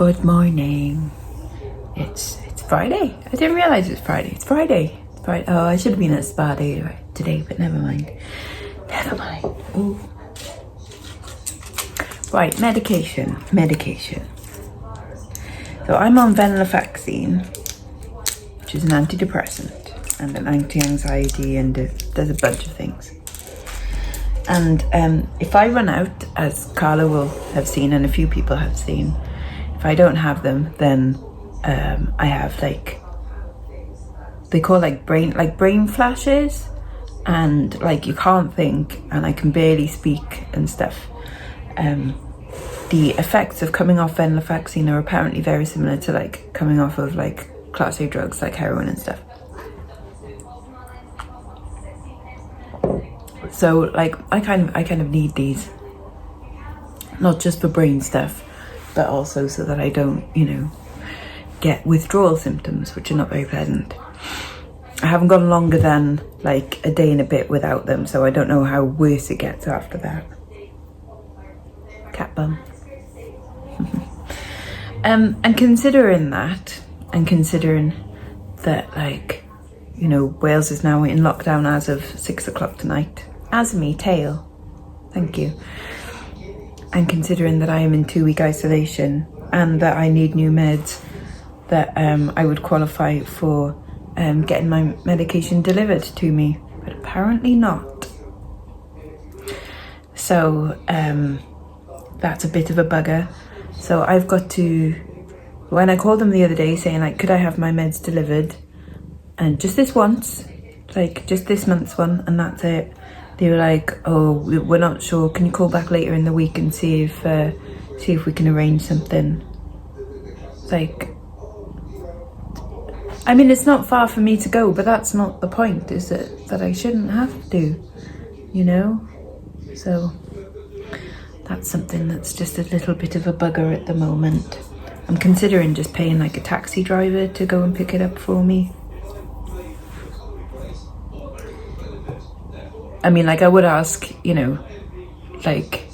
Good morning. It's Friday. I didn't realize it's Friday. It's Friday. Oh, I should have been at spa day today, but never mind. Ooh. Right, medication. So I'm on venlafaxine, which is an antidepressant and an anti-anxiety, and there's a bunch of things. And if I run out, as Carla will have seen and a few people have seen, if I don't have them, then I have like, they call brain flashes, and like you can't think, and I can barely speak and stuff. The effects of coming off venlafaxine are apparently very similar to like coming off of like class A drugs like heroin and stuff. So like I kind of need these, not just for brain stuff, but also so that I don't, get withdrawal symptoms, which are not very pleasant. I haven't gone longer than like a day and a bit without them, so I don't know how worse it gets after that. Cat bum. And considering that, like, Wales is now in lockdown as of 6 o'clock tonight. As me, tail. Thank you. And considering that I am in 2-week isolation and that I need new meds, that I would qualify for getting my medication delivered to me, but apparently not. So that's a bit of a bugger. So I've got to, when I called them the other day saying like, could I have my meds delivered? And just this once, like just this month's one, and that's it. They were like, oh, we're not sure. Can you call back later in the week and see if we can arrange something? Like, I mean, it's not far for me to go, but that's not the point, is it? That I shouldn't have to, So that's something that's just a little bit of a bugger at the moment. I'm considering just paying like a taxi driver to go and pick it up for me. I mean, like I would ask, like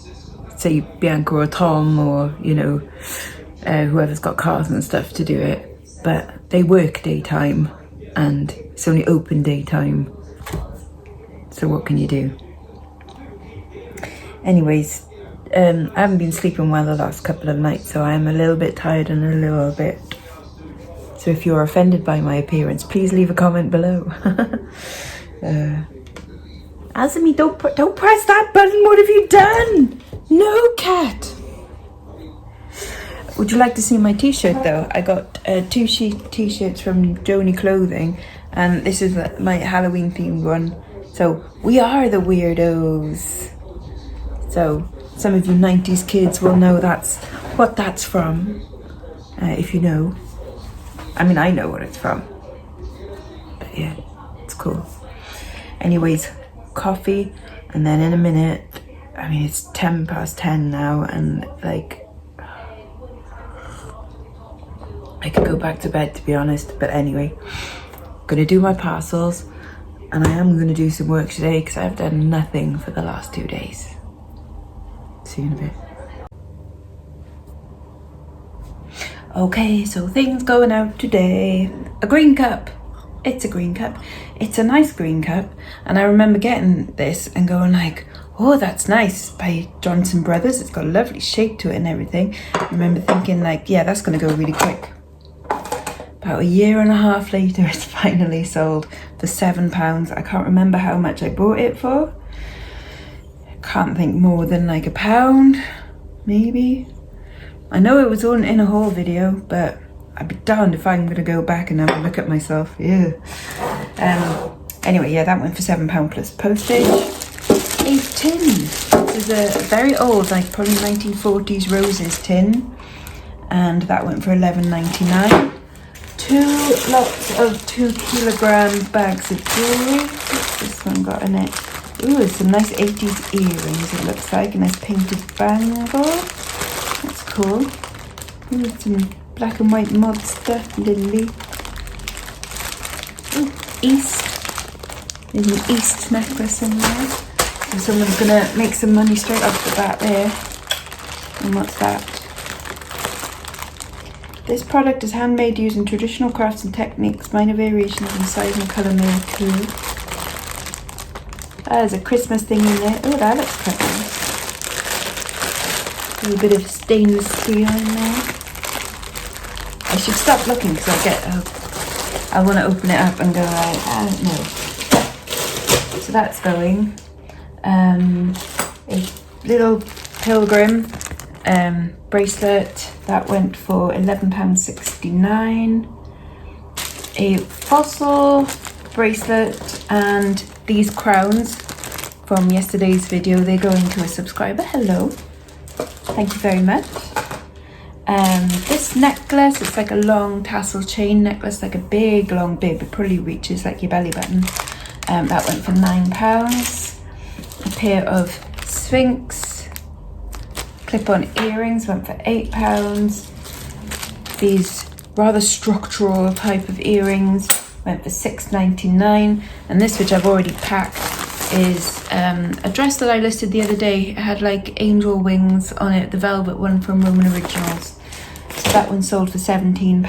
say Bianca or Tom or, whoever's got cars and stuff to do it. But they work daytime and it's only open daytime. So what can you do? Anyways, I haven't been sleeping well the last couple of nights, so I am a little bit tired and a little bit. So if you're offended by my appearance, please leave a comment below. Azumi, don't press that button. What have you done? No, cat. Would you like to see my t-shirt though? I got 2 t-shirts from Joni Clothing, and this is my Halloween themed one. So we are the weirdos. So some of you 90s kids will know that's what that's from. If you know. I mean, I know what it's from. But yeah, it's cool. Anyways, coffee, and then in a minute, I mean, it's 10:10 now, and like, I could go back to bed, to be honest. But anyway, I'm gonna do my parcels, and I am gonna do some work today because I've done nothing for the last 2 days. See you in a bit. Okay, so things going out today. A green cup. It's a green cup. It's a nice green cup, and I remember getting this and going like, oh, that's nice, by Johnson Brothers. It's got a lovely shape to it and everything. I remember thinking like, yeah, that's gonna go really quick. About 1.5 years later, it's finally sold for £7. I can't remember how much I bought it for. I can't think more than like £1, maybe. I know it was on in a haul video, but I'd be darned if I'm gonna go back and have a look at myself. Yeah. Anyway, yeah, that went for £7 plus postage. A tin. This is a very old, like probably 1940s roses tin, and that went for £11.99. 2 lots of 2 kilogram bags of jewellery. What's this one got in it? Ooh, it's some nice 80s earrings, it looks like. A nice painted bangle. That's cool. Ooh, some black and white mod stuff, Lily. Ooh, East. There's an East necklace in there. So someone's gonna make some money straight off the bat there. And what's that? This product is handmade using traditional crafts and techniques. Minor variations in size and colour may occur. There's a Christmas thing in there. Oh, that looks quite nice. A little bit of stainless steel in there. I should stop looking because I want to open it up and go like, no. So that's going. A little pilgrim bracelet that went for £11.69. A fossil bracelet, and these crowns from yesterday's video, they're going to a subscriber. Hello, thank you very much. This necklace, it's like a long tassel chain necklace, like a big long bib, it probably reaches like your belly button. That went for £9. A pair of Sphinx clip-on earrings went for £8. These rather structural type of earrings went for £6.99. And this, which I've already packed, is a dress that I listed the other day. It had like angel wings on it, the velvet one from Roman Originals. So that one sold for £17.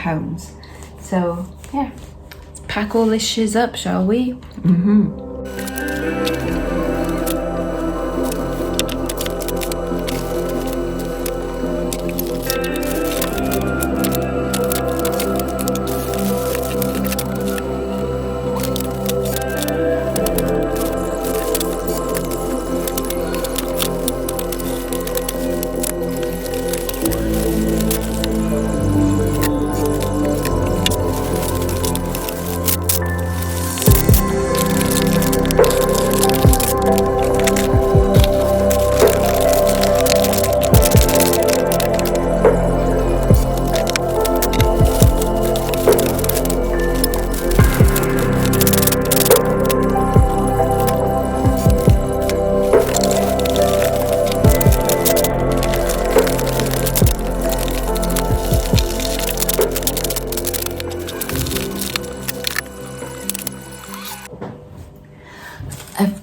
So yeah, let's pack all this shiz up, shall we? Mm-hmm.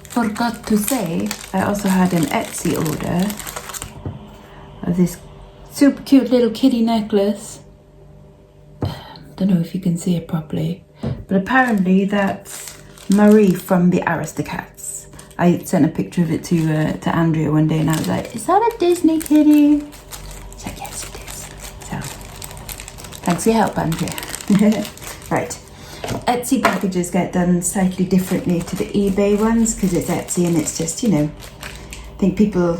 Forgot to say, I also had an Etsy order of this super cute little kitty necklace. Don't know if you can see it properly, but apparently that's Marie from the Aristocats. I sent a picture of it to Andrea one day and I was like, is that a Disney kitty? She's like, yes it is. So, thanks for your help, Andrea. Right. Etsy packages get done slightly differently to the eBay ones because it's Etsy and it's just, you know, I think people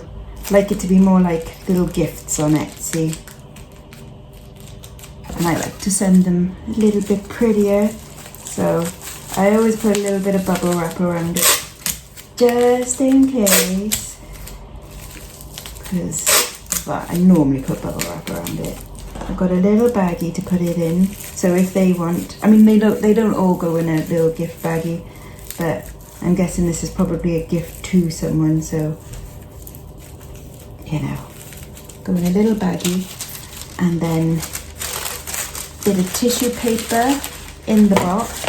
like it to be more like little gifts on Etsy. And I like to send them a little bit prettier. So I always put a little bit of bubble wrap around it just in case. Because, well, I normally put bubble wrap around it. I've got a little baggie to put it in, so if they want, I mean they don't all go in a little gift baggie, but I'm guessing this is probably a gift to someone, so you know, go in a little baggie, and then a bit of tissue paper in the box,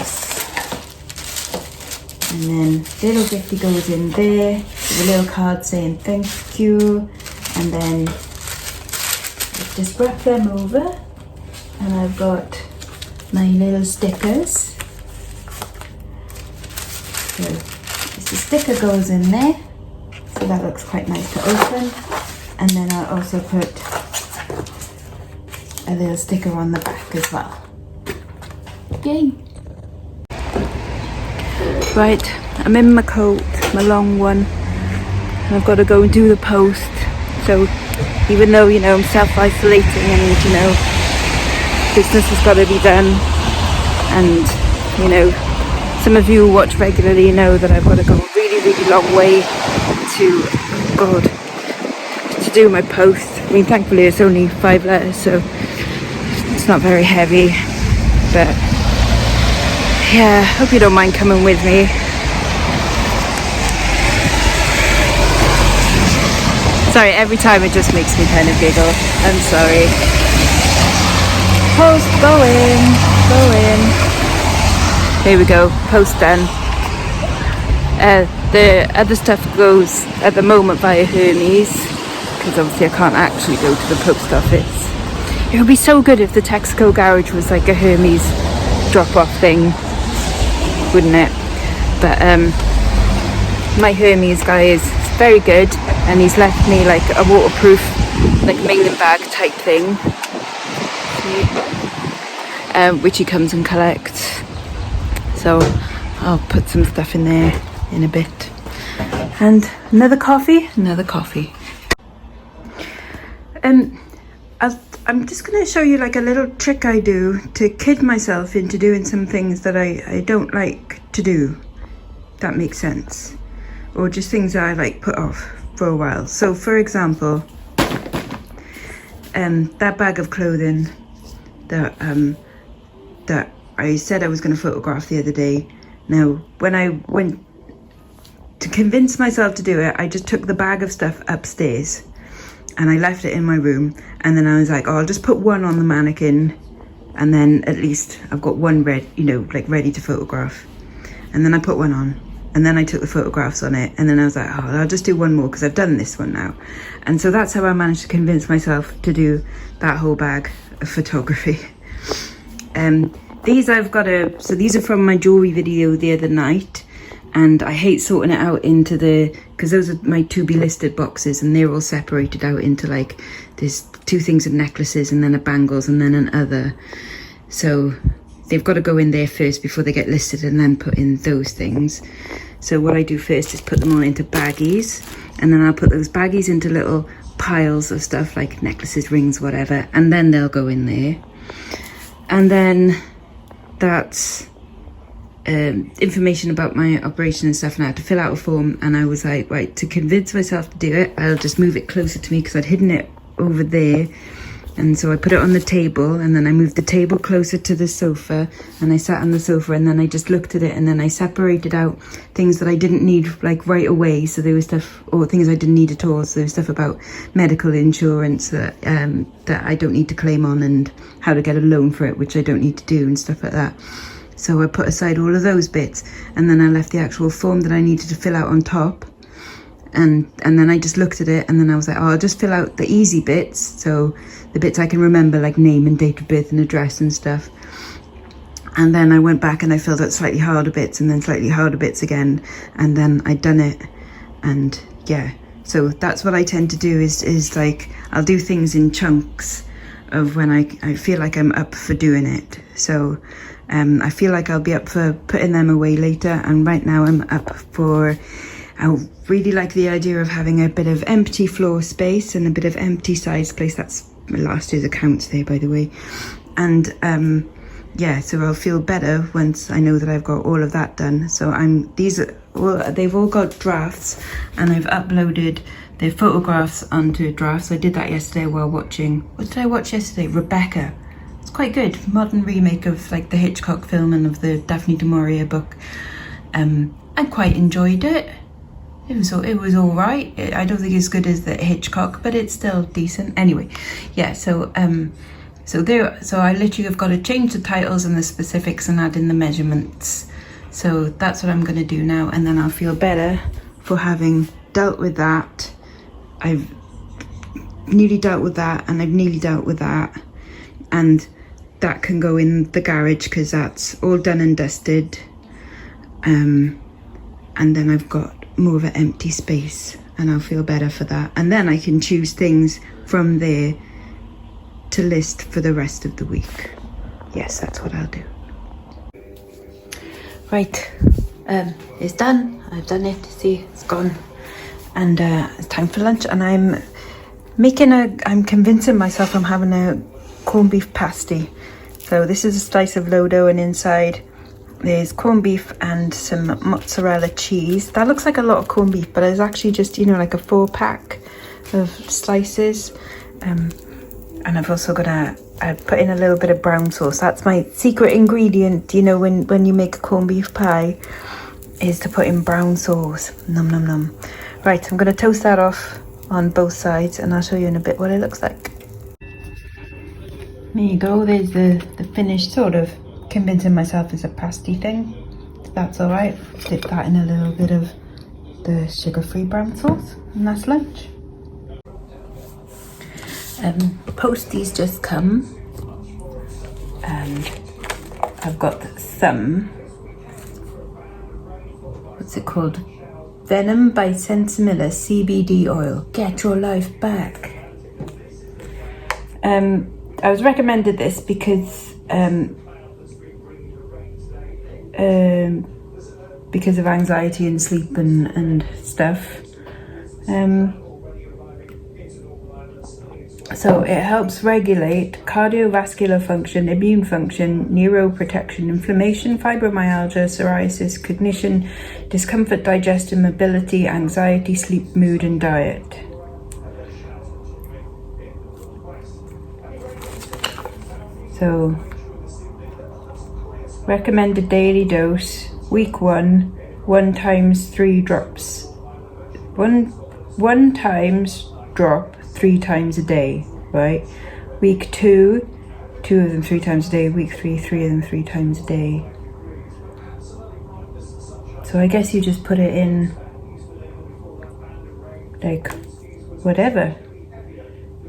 and then little gifty goes in there with a little card saying thank you, and then just wrap them over, and I've got my little stickers. So the sticker goes in there, so that looks quite nice to open. And then I'll also put a little sticker on the back as well. Yay! Right, I'm in my coat, my long one, and I've got to go and do the post. So even though, you know, I'm self-isolating and, you know, business has got to be done, and, you know, some of you who watch regularly know that I've got to go a really, really long way to do my post. I mean, thankfully it's only 5 letters, so it's not very heavy, but yeah, hope you don't mind coming with me. Sorry, every time it just makes me kind of giggle. I'm sorry. Post going. Here we go, post done. The other stuff goes at the moment via Hermes, because obviously I can't actually go to the post office. It would be so good if the Texaco garage was like a Hermes drop-off thing, wouldn't it? But my Hermes guy is very good, and he's left me like a waterproof, like mailing bag type thing, which he comes and collects. So I'll put some stuff in there in a bit. And another coffee. I'm just going to show you like a little trick I do to kid myself into doing some things that I don't like to do. That makes sense. Or just things that I like put off for a while. So for example, that bag of clothing that I said I was going to photograph the other day. Now, when I went to convince myself to do it, I just took the bag of stuff upstairs and I left it in my room, and then I was like, oh, I'll just put one on the mannequin, and then at least I've got one ready, you know, like ready to photograph. And then I put one on, and then I took the photographs on it, and then I was like, oh, I'll just do one more because I've done this one now. And so that's how I managed to convince myself to do that whole bag of photography. These I've got so these are from my jewelry video the other night, and I hate sorting it out into because those are my to be listed boxes, and they're all separated out into like, there's 2 things of necklaces and then a bangles and then an other. So they've got to go in there first before they get listed, and then put in those things. So what I do first is put them all into baggies, and then I'll put those baggies into little piles of stuff like necklaces, rings, whatever, and then they'll go in there. And then that's information about my operation and stuff, and I had to fill out a form, and I was like, right, to convince myself to do it, I'll just move it closer to me because I'd hidden it over there. And so I put it on the table, and then I moved the table closer to the sofa, and I sat on the sofa, and then I just looked at it, and then I separated out things that I didn't need like right away. So there was stuff, or things I didn't need at all. So there was stuff about medical insurance that I don't need to claim on, and how to get a loan for it, which I don't need to do, and stuff like that. So I put aside all of those bits, and then I left the actual form that I needed to fill out on top. And then I just looked at it, and then I was like, oh, I'll just fill out the easy bits. So the bits I can remember, like name and date of birth and address and stuff. And then I went back and I filled out slightly harder bits, and then slightly harder bits again. And then I'd done it. And yeah, so that's what I tend to do is like, I'll do things in chunks of when I feel like I'm up for doing it. So I feel like I'll be up for putting them away later, and right now I'm up for, I really like the idea of having a bit of empty floor space and a bit of empty side space. That's last year's accounts there, by the way. And yeah, so I'll feel better once I know that I've got all of that done. So they've all got drafts, and I've uploaded their photographs onto drafts. I did that yesterday while watching, what did I watch yesterday? Rebecca. It's quite good, modern remake of like the Hitchcock film and of the Daphne du Maurier book. I quite enjoyed it. It was all right. I don't think it's good as the Hitchcock, but it's still decent. Anyway, yeah. So I literally have got to change the titles and the specifics and add in the measurements. So that's what I'm going to do now, and then I'll feel better for having dealt with that. I've nearly dealt with that, and I've nearly dealt with that, and that can go in the garage because that's all done and dusted. And then I've got more of an empty space, and I'll feel better for that. And then I can choose things from there to list for the rest of the week. Yes, that's what I'll do. Right, it's done. I've done it. See, it's gone. And it's time for lunch, and I'm convincing myself I'm having a corned beef pasty. So this is a slice of lodo, and inside there's corned beef and some mozzarella cheese. That looks like a lot of corned beef, but it's actually just, you know, like a 4-pack of slices. And I've also got I put in a little bit of brown sauce. That's my secret ingredient, you know, when you make a corned beef pie, is to put in brown sauce. Num num num. Right, I'm going to toast that off on both sides, and I'll show you in a bit what it looks like. There you go, there's the finished sort of convincing myself it's a pasty thing. That's all right. Dip that in a little bit of the sugar-free brown sauce, and that's lunch. posties just come, and I've got some, what's it called? Venom by Sensimilla CBD oil. Get your life back. I was recommended this because of anxiety and sleep and stuff. So it helps regulate cardiovascular function, immune function, neuroprotection, inflammation, fibromyalgia, psoriasis, cognition, discomfort, digestion, mobility, anxiety, sleep, mood, and diet. So, recommended daily dose, week 1 times 3 drops. One times drop 3 times a day, right? Week 2, 2 of them 3 times a day. Week 3, 3 of them 3 times a day. So I guess you just put it in, like, whatever.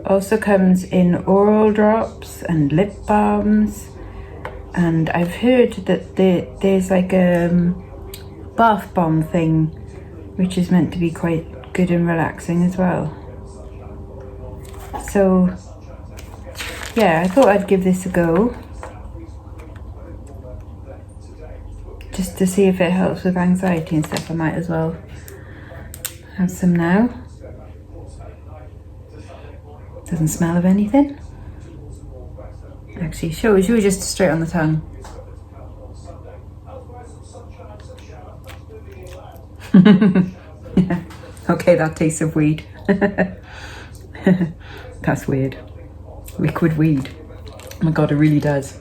Also comes in oral drops and lip balms. And I've heard that there's like a bath bomb thing, which is meant to be quite good and relaxing as well. So, yeah, I thought I'd give this a go. Just to see if it helps with anxiety and stuff. I might as well have some now. Doesn't smell of anything. Actually, should we just straight on the tongue? Yeah. Okay, that tastes of weed. That's weird. Liquid weed. Oh my god, it really does.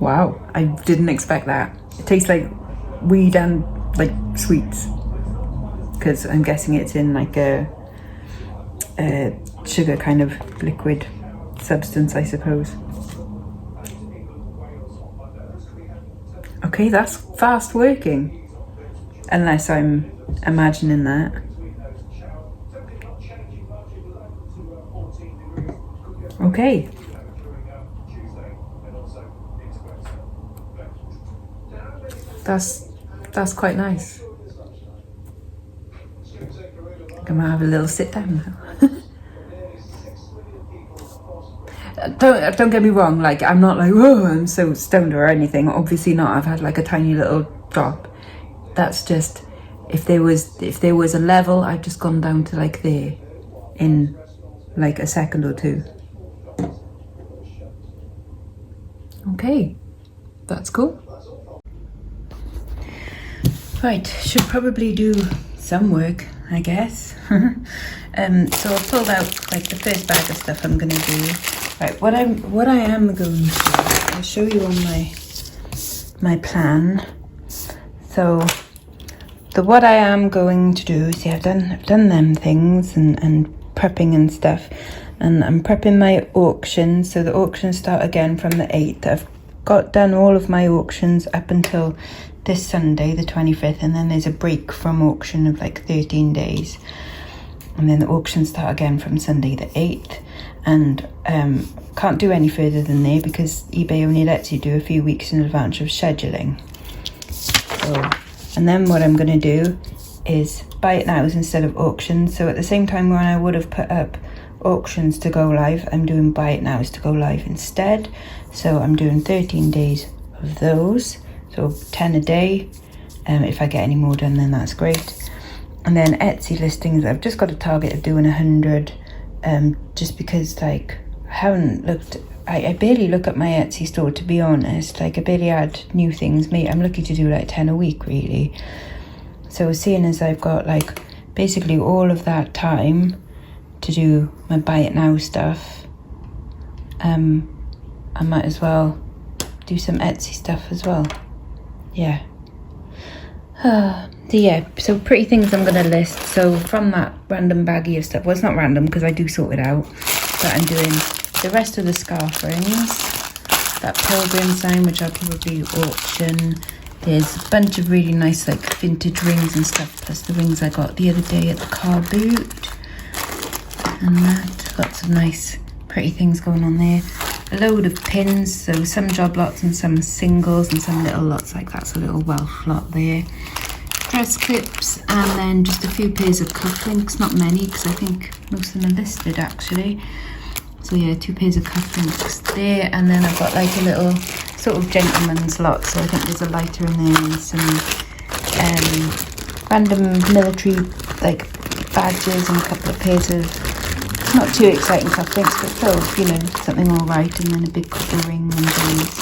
Wow, I didn't expect that. It tastes like weed and like sweets. Because I'm guessing it's in like a sugar kind of liquid substance, I suppose. Okay, that's fast working. Unless I'm imagining that. Okay. That's quite nice. I'm gonna have a little sit down now. Don't get me wrong, like I'm not like, oh, I'm so stoned or anything. Obviously not. I've had like a tiny little drop. That's just if there was a level, I've just gone down to like there in like a second or two. Okay, that's cool. Right, should probably do some work, I guess. So I've pulled out like the first bag of stuff I'm gonna do. Right, what I am going to do, I'll show you on my plan. So what I am going to do, see, I've done them things and prepping and stuff, and I'm prepping my auctions. So the auctions start again from the 8th. I've got done all of my auctions up until this Sunday, the 25th, and then there's a break from auction of like 13 days. And then the auctions start again from Sunday the 8th. And can't do any further than there because eBay only lets you do a few weeks in advance of scheduling. So, and then what I'm going to do is buy it nows instead of auctions. So at the same time when I would have put up auctions to go live, I'm doing buy it nows to go live instead. So I'm doing 13 days of those, so 10 a day. If I get any more done, then that's great. And then Etsy listings, I've just got a target of doing 100, just because like I haven't looked, I barely look at my Etsy store, to be honest. Like I barely add new things. I'm lucky to do like 10 a week really. So seeing as I've got like basically all of that time to do my buy it now stuff, I might as well do some Etsy stuff as well. Yeah. So pretty things I'm gonna list. So from that random baggie of stuff, well, it's not random because I do sort it out, but I'm doing the rest of the scarf rings, that pilgrim sign, which I'll probably auction. There's a bunch of really nice like vintage rings and stuff, plus the rings I got the other day at the car boot, and that. got some nice pretty things going on there. A load of pins, so some job lots and some singles and some little lots like that's a little Welsh lot there. Press clips, and then just a few pairs of cufflinks, not many because I think most of them are listed actually. So yeah, 2 pairs of cufflinks there, and then I've got like a little sort of gentleman's lot, so I think there's a lighter in there and some random military like badges and a couple of pairs of not too exciting cufflinks, but still, you know, something all right, and then a big couple of rings and things.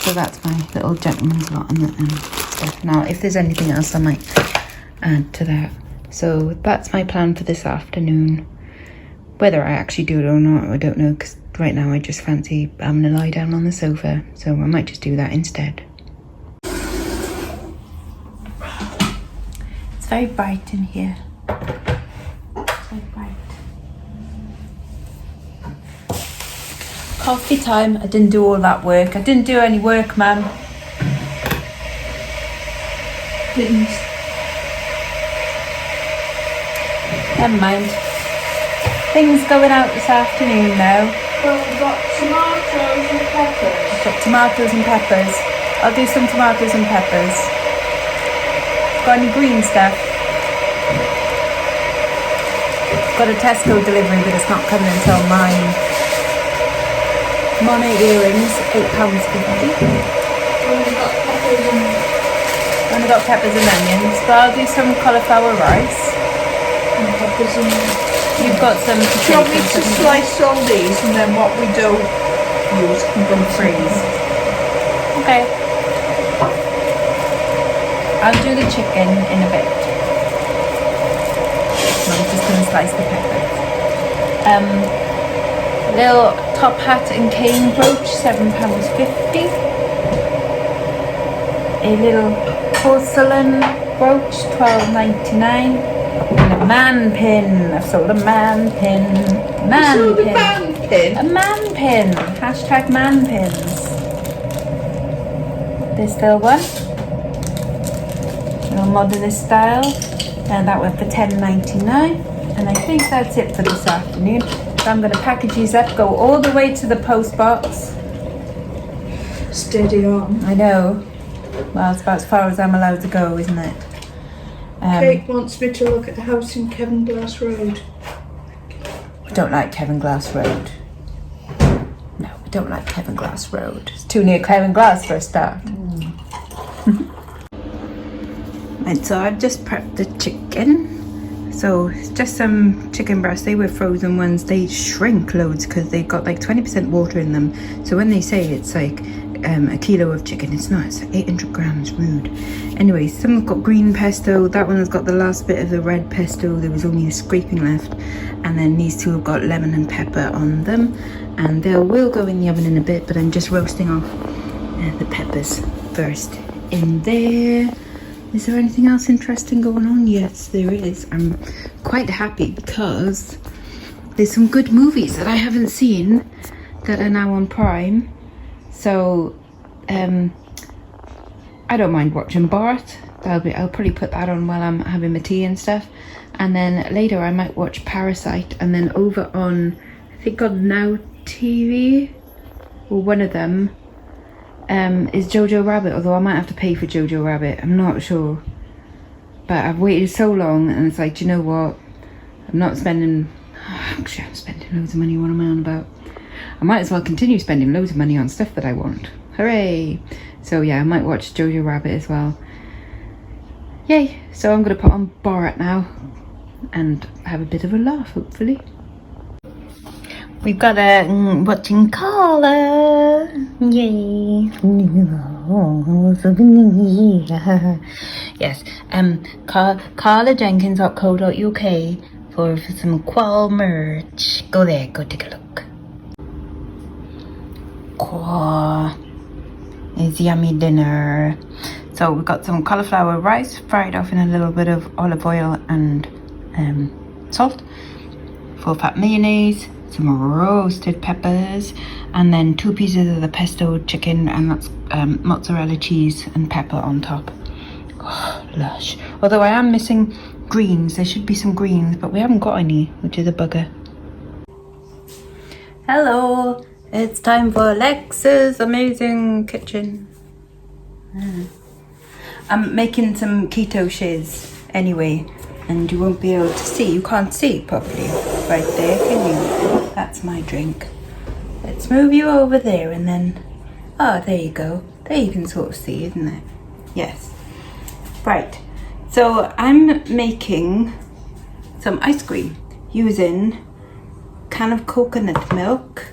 So that's my little gentleman's lot and stuff. Now, if there's anything else, I might add to that. So that's my plan for this afternoon. Whether I actually do it or not, I don't know, because right now I just fancy having to lie down on the sofa, so I might just do that instead. It's very bright in here. It's very bright. Coffee time. I didn't do all that work. I didn't do any work, ma'am. Didn't. Never mind. Things going out this afternoon now. Well, we've got tomatoes and peppers. I've got tomatoes and peppers. I'll do some tomatoes and peppers. Got any green stuff? Got a Tesco delivery, but it's not coming until 9. Monet earrings, £8.50. Only got peppers and onions, but I'll do some cauliflower rice. And peppers and You've got some do you want me to slice all these and then what we don't use can go freeze? Okay. I'll do the chicken in a bit. I'm just going to slice the peppers. Little top hat and cane brooch, £7.50. A little porcelain brooch, £12.99. And a man pin. I've sold a man pin. Man pin. A man pin. Hashtag man pins. This little one. Little modernist style. And that went for £10.99. And I think that's it for this afternoon. So I'm going to package these up, go all the way to the post box. Steady on. I know. Well, it's about as far as I'm allowed to go, isn't it? Kate wants me to look at the house in Kevin Glass Road. I don't like Kevin Glass Road. No, I don't like Kevin Glass Road. It's too near Kevin Glass for a start. And so I've just prepped the chicken. So it's just some chicken breasts. They were frozen ones. They shrink loads because they've got like 20% water in them. So when they say it's like a kilo of chicken, it's not. It's 800 grams. Rude. Anyway, some have got green pesto. That one has got the last bit of the red pesto. There was only a scraping left. And then these two have got lemon and pepper on them. And they will go in the oven in a bit, but I'm just roasting off the peppers first in there. Is there anything else interesting going on? Yes, there is. I'm quite happy because there's some good movies that I haven't seen that are now on Prime. So, I don't mind watching Borat. I'll probably put that on while I'm having my tea and stuff. And then later I might watch Parasite. And then over on, I think on Now TV, or one of them, is Jojo Rabbit, although I might have to pay for Jojo Rabbit. I'm not sure. But I've waited so long and it's like, do you know what? I'm not spending... Actually, I'm spending loads of money. What am I on about? I might as well continue spending loads of money on stuff that I want. Hooray! So yeah, I might watch Jojo Rabbit as well. Yay! So I'm going to put on Borat now and have a bit of a laugh, hopefully. We've got a watching Carla. Yay. Yes. CarlaJenkins.co.uk for some Qual merch. Go there, go take a look. Qual is yummy dinner. So we've got some cauliflower rice fried off in a little bit of olive oil and salt. Full fat mayonnaise. Some roasted peppers, and then 2 pieces of the pesto chicken, and that's mozzarella cheese and pepper on top. Oh, lush. Although I am missing greens. There should be some greens, but we haven't got any, which is a bugger. Hello, it's time for Lex's amazing kitchen. I'm making some keto shiz anyway, and you won't be able to see. You can't see properly right there, can you? That's my drink. Let's move you over there and then, oh, there you go. There you can sort of see, isn't it? Yes. Right, so I'm making some ice cream using can of coconut milk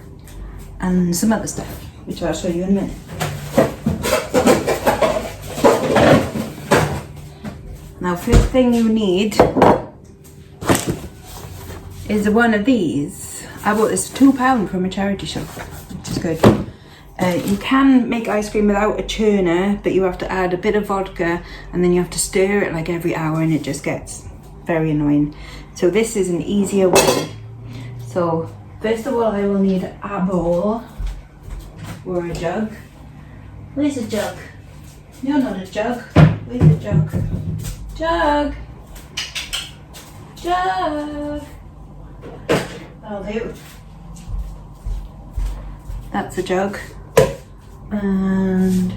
and some other stuff, which I'll show you in a minute. Now, first thing you need is one of these. I bought this for £2 from a charity shop, which is good. You can make ice cream without a churner, but you have to add a bit of vodka and then you have to stir it like every hour and it just gets very annoying. So this is an easier way. So first of all, I will need a bowl or a jug. Where's a jug? You're not a jug. Where's the jug? Jug! Jug! That'll do. That's a jug. And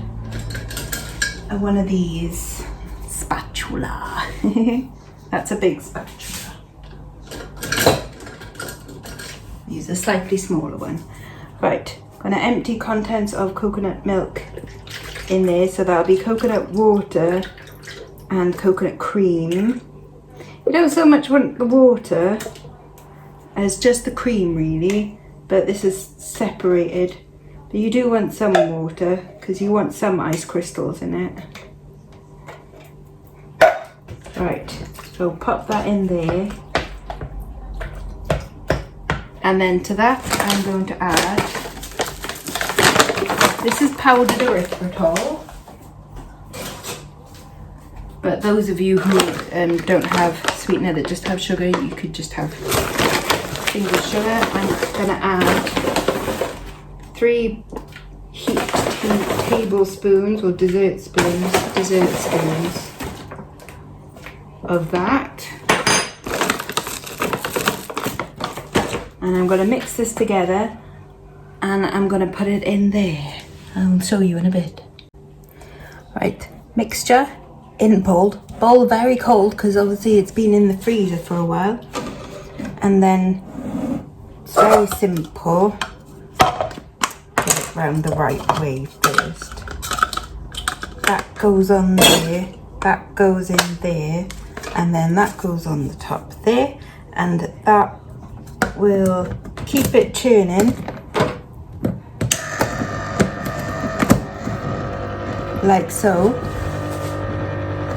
one of these spatula. That's a big spatula. Use a slightly smaller one. Right, gonna empty contents of coconut milk in there, so that'll be coconut water and coconut cream. You don't so much want the water as just the cream really, but this is separated. But you do want some water because you want some ice crystals in it. Right, so pop that in there. And then to that, I'm going to add, this is powdered erythritol. But those of you who don't have sweetener, that just have sugar, you could just have single sugar. I'm gonna add 3 heaped tablespoons or dessert spoons of that. And I'm going to mix this together and I'm going to put it in there. I'll show you in a bit. Right, mixture in bowl very cold because obviously it's been in the freezer for a while. And then it's very simple. Get it round the right way first. That goes on there, that goes in there, and then that goes on the top there, and that will keep it churning like so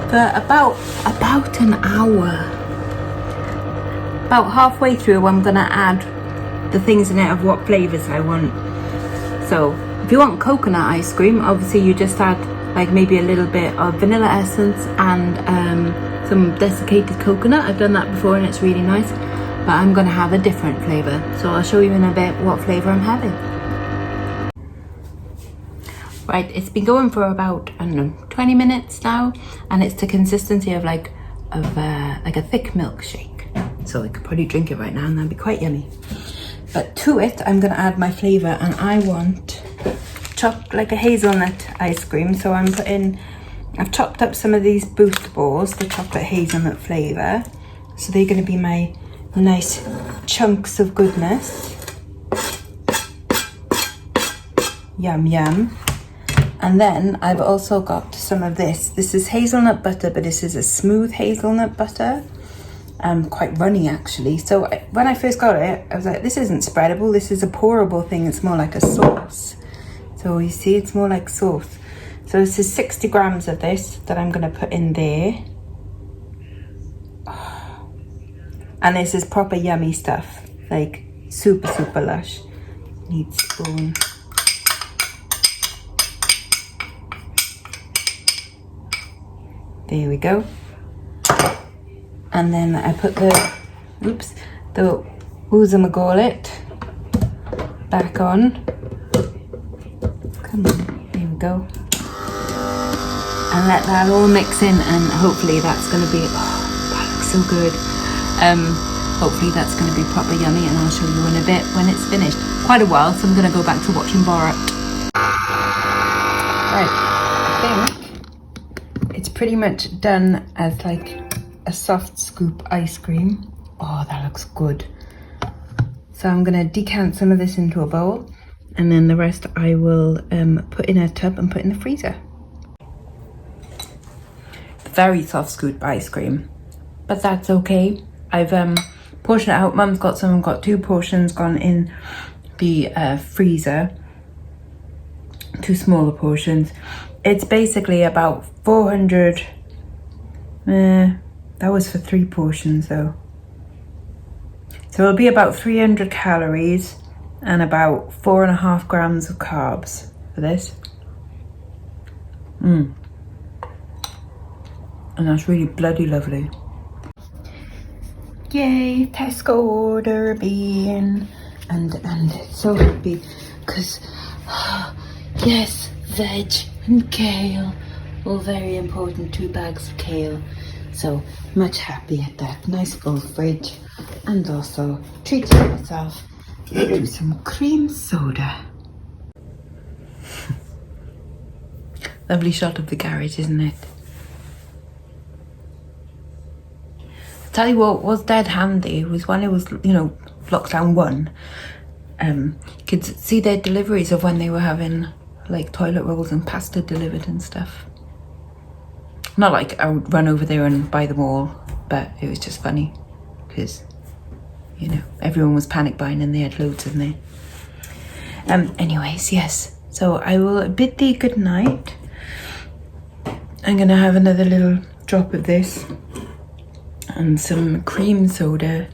for about an hour. About halfway through, I'm gonna add the things in it of what flavors I want. So if you want coconut ice cream, obviously you just add like maybe a little bit of vanilla essence and some desiccated coconut. I've done that before and it's really nice. But I'm going to have a different flavour. So I'll show you in a bit what flavour I'm having. Right, it's been going for about, I don't know, 20 minutes now. And it's the consistency of like a thick milkshake. So I could probably drink it right now and that'd be quite yummy. But to it, I'm going to add my flavour. And I want like a hazelnut ice cream. So I've chopped up some of these Boost balls, the chocolate hazelnut flavour. So they're going to be my nice chunks of goodness. Yum yum. And then I've also got some of this. This is hazelnut butter, but this is a smooth hazelnut butter. Quite runny actually. So when I first got it, I was like, this isn't spreadable, this is a pourable thing, it's more like a sauce. So you see, it's more like sauce. So this is 60 grams of this that I'm gonna put in there. And this is proper yummy stuff, like super lush. Need spoon. There we go. And then I put the woozamagolet back on. Come on, there we go. And let that all mix in, and hopefully that's gonna be, oh, that looks so good. Hopefully that's going to be proper yummy, and I'll show you in a bit when it's finished. quite a while, so I'm going to go back to watching Borat. Right, I think it's pretty much done as like a soft scoop ice cream. Oh, that looks good. So I'm going to decant some of this into a bowl, and then the rest I will put in a tub and put in the freezer. Very soft scoop ice cream, but that's okay. I've portioned it out. Mum's got some, got 2 portions gone in the freezer, 2 smaller portions. It's basically about 400, that was for 3 portions though. So it'll be about 300 calories and about 4.5 grams of carbs for this. And that's really bloody lovely. Yay, Tesco order bean. And so happy because, yes, veg and kale. All very important, 2 bags of kale. So much happy at that. Nice full fridge. And also treating myself to some cream soda. Lovely shot of the garage, isn't it? Tell you what was dead handy was when it was, you know, lockdown 1. You could see their deliveries of when they were having like toilet rolls and pasta delivered and stuff. Not like I would run over there and buy them all, but it was just funny because, you know, everyone was panic buying and they had loads in there. Anyways, yes. So I will bid thee good night. I'm gonna have another little drop of this and some cream soda.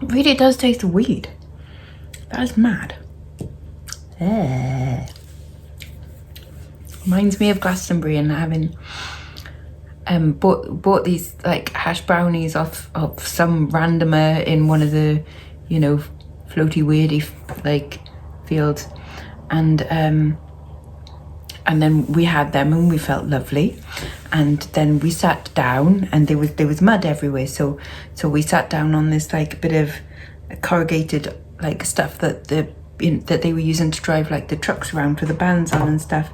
Really does taste of weed. That is mad. Reminds me of Glastonbury and having bought these like hash brownies off of some randomer in one of the, you know, floaty weirdy like fields, and then we had them and we felt lovely, and then we sat down and there was mud everywhere, so we sat down on this like bit of corrugated like stuff that that they were using to drive like the trucks around with the bands on and stuff,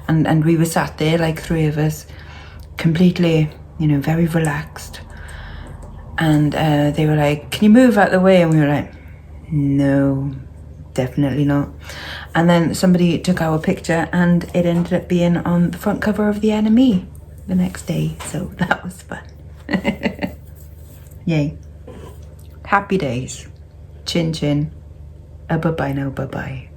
and we were sat there like 3 of us, completely, you know, very relaxed, and they were like, can you move out the way? And we were like, no, definitely not. And then somebody took our picture and it ended up being on the front cover of the NME the next day, so that was fun. Yay. Happy days. Chin chin. Bye-bye now, bye-bye.